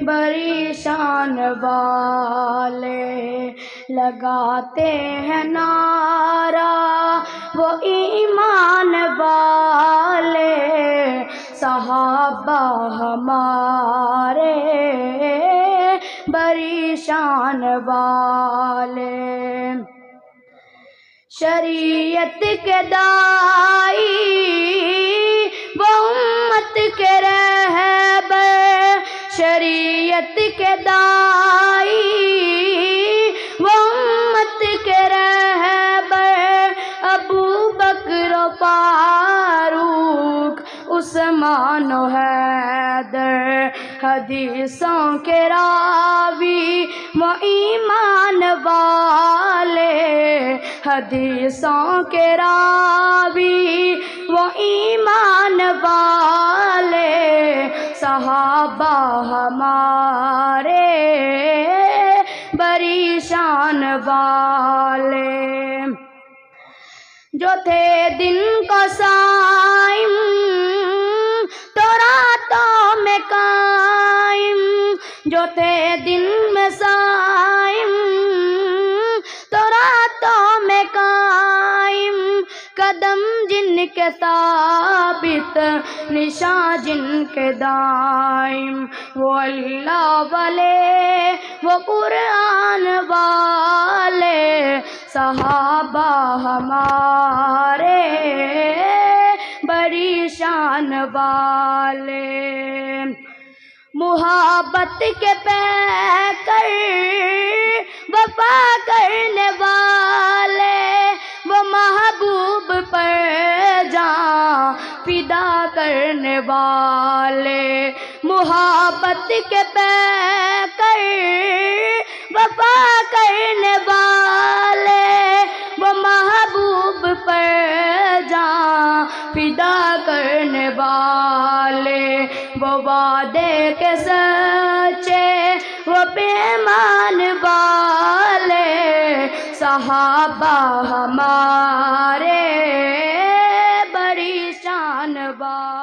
بڑی شان والے لگاتے ہیں نعرہ وہ ایمان والے صحابہ ہمارے بڑی شان والے شریعت کے دائی وہ امت کے رہبر شریعت کے دائی وہ امت کے رہبر ابو بکر و فاروق عثمان و حیدر حدیثوں کے راوی وہ ایمان والے حدیثوں کے راوی وہ ایمان والے صحابہ ہمارے بڑی شان والے جو تھے دن کو صائم تو راتوں میں قائم جو تھے دن میں صائم تو راتوں میں قائم قدم جن کے ثابت نشان جن کے دائم وہ اللہ والے وہ قرآن والے صحابہ ہمارے بڑی شان والے محبت کے پیکر وفا کرنے والے وہ محبوب پر جان فدا کرنے والے محبت کے پیکر وفا کرنے والے وہ محبوب پر جان فدا کرنے والے وہ وعدے کے سچے وہ پیمان والے صحابہ ہمارے بڑی شان والے